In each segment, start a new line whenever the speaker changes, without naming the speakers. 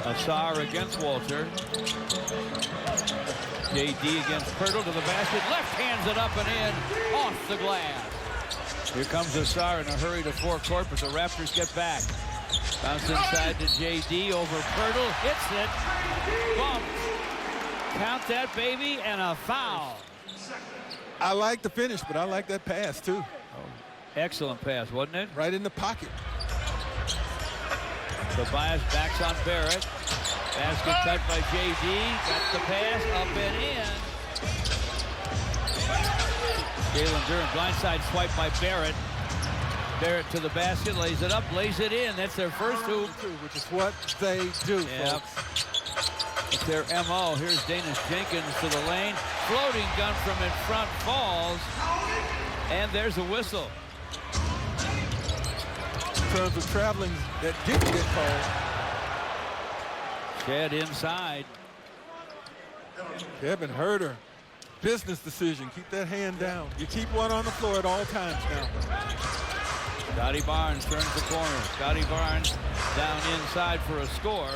Asar against Walter. JD against Pirtle to the basket. Left hands it up and in. Off the glass. Here comes Asar in a hurry to forecourt, but the Raptors get back. Bounce inside to JD over Pirtle. Hits it. Bumped. Count that, baby, and a foul.
I like the finish, but I like that pass, too.
Oh, excellent pass, wasn't it?
Right in the pocket.
Tobias backs on Barrett. Basket cut by JD. Got the pass up and in. Jalen Duren blindside swipe by Barrett. Barrett to the basket, lays it up, lays it in. That's their first hoop.
Which is what they do,
yep.
folks.
It's their MO. Here's Danish Jenkins to the lane. Floating gun from in front falls. And there's a whistle.
In terms of traveling that didn't get called.
Shed inside.
Kevin Huerter. Business decision. Keep that hand down. You keep one on the floor at all times now.
Scotty Barnes turns the corner. Scotty Barnes down inside for a score.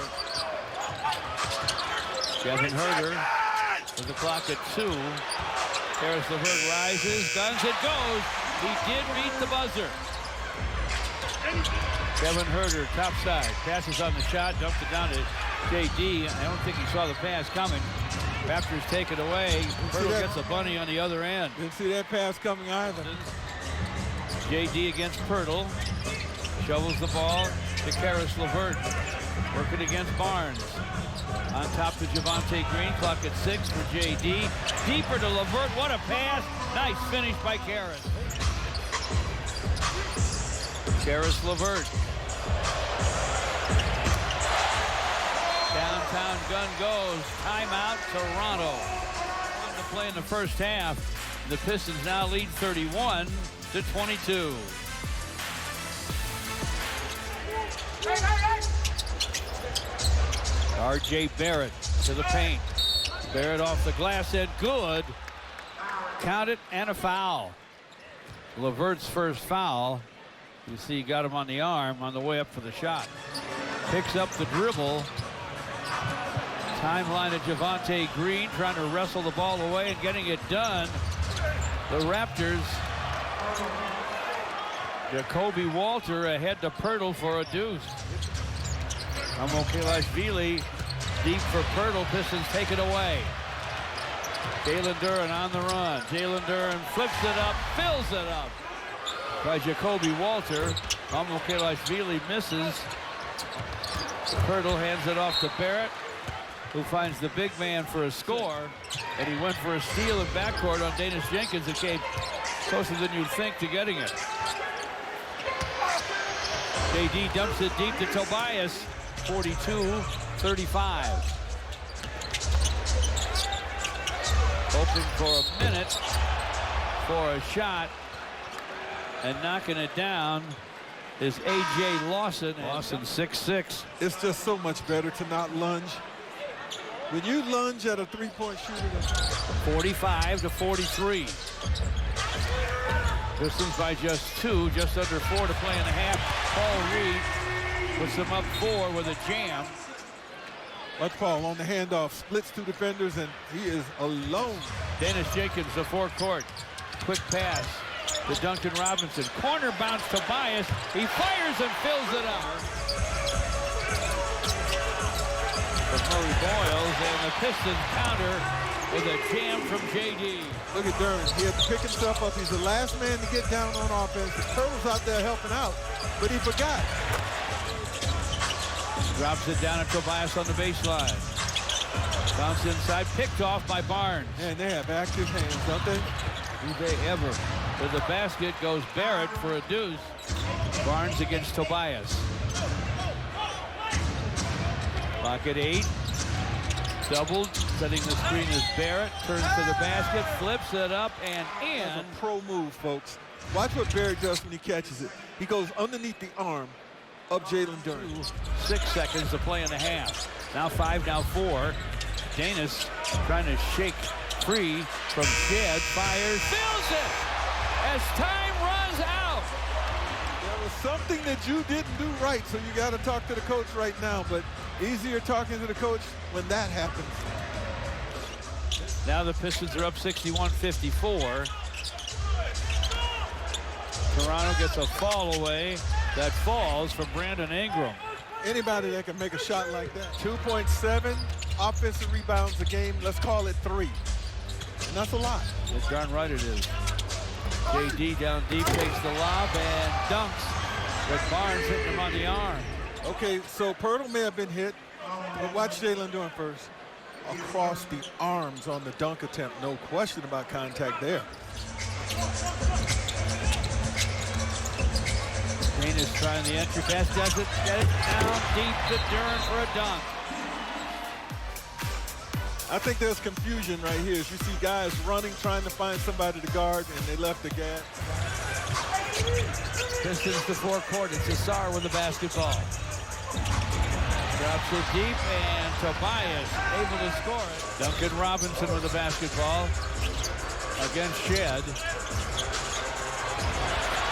Kevin Huerter with the clock at 2. Caris LeVert rises, guns, it goes. He did beat the buzzer. Kevin Huerter, top side, passes on the shot, dumps it down to JD. I don't think he saw the pass coming. Raptors take it away. Huerter gets a bunny on the other end.
Didn't see that pass coming either.
JD against Pirtle. Shovels the ball to Caris LeVert. Working against Barnes. On top to Javonte Green. Clock at 6 for JD. Deeper to LeVert. What a pass. Nice finish by Caris. Caris LeVert. Downtown gun goes. Timeout, Toronto. To play in the first half. The Pistons now lead 31-22. R.J. Barrett to the paint. Barrett off the glass and good. Count it and a foul. LeVert's first foul. You see he got him on the arm on the way up for the shot. Picks up the dribble. Timeline of Javonte Green trying to wrestle the ball away and getting it done. The Raptors. Jacoby Walter ahead to Pirtle for a deuce. Amokelashvili deep for Pirtle. Pistons take it away. Jalen Duren on the run. Jalen Duren flips it up, fills it up by Jacoby Walter. Amokelashvili misses. Pirtle hands it off to Barrett, who finds the big man for a score. And he went for a steal in backcourt on Danish Jenkins. It came closer than you'd think to getting it. JD dumps it deep to Tobias. 42-35. Hoping for a minute for a shot. And knocking it down is A.J. Lawson. Lawson 6'6".
It's just so much better to not lunge. When you lunge at a three-point shooter.
45-43. Pistons by just 2, just under 4 to play in the half. Paul Reed puts them up 4 with a jam.
Watch Paul on the handoff, splits 2 defenders, and he is alone.
Dennis Jenkins, the forecourt. Quick pass to Duncan Robinson. Corner bounce Tobias. He fires and fills it up. For Murray Boyles, and the Pistons counter with a jam from JD.
Look at Duren. He had to pick himself up. He's the last man to get down on offense. The Turtles out there helping out, but he forgot.
Drops it down at Tobias on the baseline. Bounce inside, picked off by Barnes.
And they have active hands, don't they?
Do they ever? To the basket goes Barrett for a deuce. Barnes against Tobias. Clock at 8. Doubled, setting the screen is Barrett. Turns to the basket, flips it up and in.
That's a pro move, folks. Watch what Barrett does when he catches it. He goes underneath the arm of Jalen Duren.
6 seconds to play in the half. Now 5, now 4. Danis trying to shake free from Shed. Fires, fills it as time runs out.
There was something that you didn't do right, so you got to talk to the coach right now. But Easier talking to the coach when that happens.
Now the Pistons are up 61-54. Toronto gets a fall away that falls from Brandon Ingram.
Anybody that can make a shot like that. 2.7 offensive rebounds a game. Let's call it 3. And that's a lot.
That's darn right it is. JD down deep, takes the lob and dunks with Barnes hitting him on the arm.
Okay, so Pirtle may have been hit, but watch Jalen Duren first. Across the arms on the dunk attempt. No question about contact there.
Dane is trying the entry pass, does it, get it down deep to Duren for a dunk.
I think there's confusion right here. As you see guys running, trying to find somebody to guard, and they left the gap.
Pistons to forecourt. It's Asar with the basketball. Drops it deep, and Tobias able to score it. Duncan Robinson with the basketball against Shed.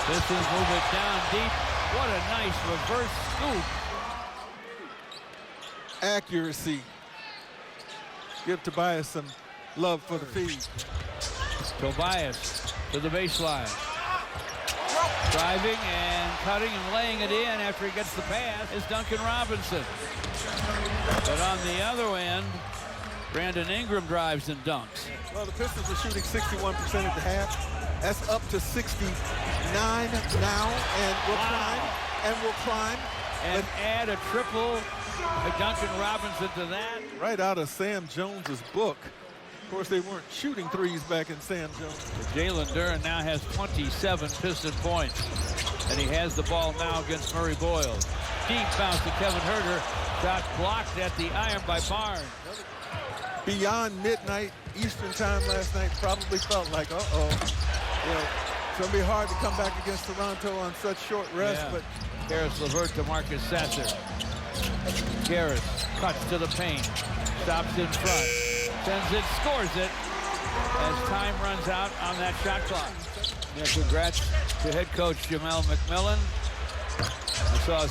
Pistons move it down deep. What a nice reverse scoop.
Accuracy. Give Tobias some love for the feed.
Tobias to the baseline. Driving and cutting and laying it in after he gets the pass is Duncan Robinson. But on the other end, Brandon Ingram drives and dunks.
Well, the Pistons are shooting 61% at the half. That's up to 69 now, and will climb, and will climb.
And add a triple by Duncan Robinson to that.
Right out of Sam Jones's book. Of course, they weren't shooting threes back in Sam Jones.
Jalen Duren now has 27 Piston points, and he has the ball now against Murray Boyles. Deep bounce to Kevin Huerter. Shot blocked at the iron by Barnes.
Beyond midnight Eastern time last night, probably felt like, uh-oh. You know, it's going to be hard to come back against Toronto on such short rest.
Yeah.
But
Karis LeVert to Marcus Sasser. Karis cuts to the paint. Stops in front. Sends it, scores it as time runs out on that shot clock. Yeah, congrats to head coach Jamel McMillan. I saw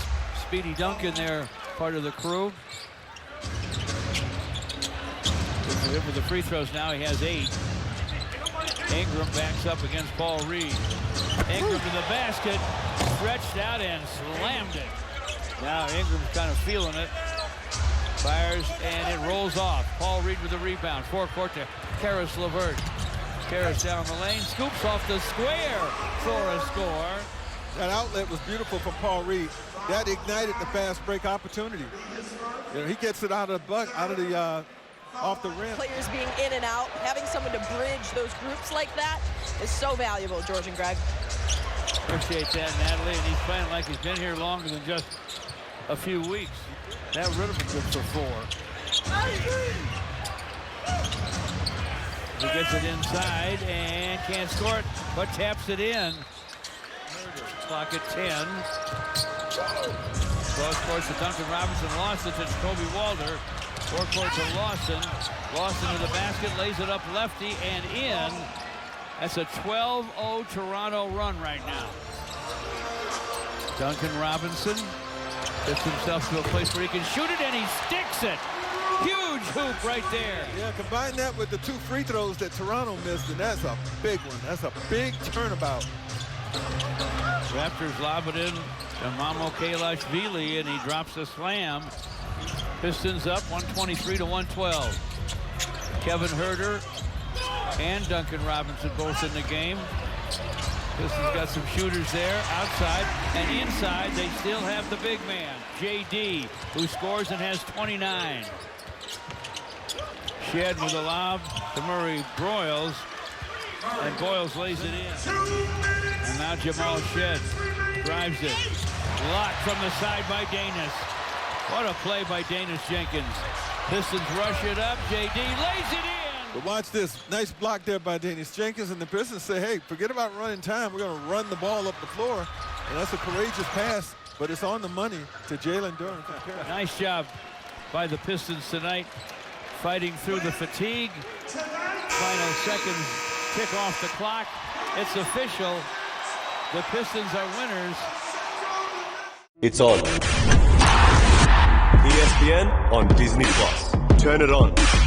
Speedy Duncan there, part of the crew. With the free throws now, he has 8. Ingram backs up against Paul Reed. Ingram to the basket, stretched out and slammed it. Now Ingram's kind of feeling it. Fires and it rolls off. Paul Reed with the rebound. Forecourt to Karis LeVert. Karis down the lane, scoops off the square for a score.
that outlet was beautiful from Paul Reed. That ignited the fast break opportunity. You know, he gets it out of the off the rim.
Players being in and out, having someone to bridge those groups like that is so valuable, George and Greg.
Appreciate that, Natalie, and he's playing like he's been here longer than just a few weeks. That would have been good for 4. He gets it inside and can't score it, but taps it in. Clock at 10. Cross court to Duncan Robinson, lost it to Jacoby Walter. Forecourt to Lawson. Lawson to the basket, lays it up lefty and in. That's a 12-0 Toronto run right now. Duncan Robinson gets himself to a place where he can shoot it, and he sticks it. Huge hoop right there.
Yeah, combine that with the 2 free throws that Toronto missed, and that's a big one. That's a big turnabout.
Raptors lob it in to Mamo Kalashvili, and he drops a slam. Pistons up 123-112. Kevin Huerter and Duncan Robinson both in the game. Pistons got some shooters there, outside and inside. They still have the big man, JD, who scores and has 29. Shed with a lob to Murray Boyles, and Boyles lays it in. And now Jamal Shed drives it. Blocked from the side by Danis. What a play by Danis Jenkins. Pistons rush it up. JD lays it in.
But watch this. Nice block there by Danis Jenkins, and the Pistons say, hey, forget about running time. We're going to run the ball up the floor. And that's a courageous pass, but it's on the money to Jalen Duren.
Nice job by the Pistons tonight, fighting through the fatigue. Final seconds tick off the clock. It's official. The Pistons are winners.
It's on. ESPN ESPN on Disney+. Turn it on.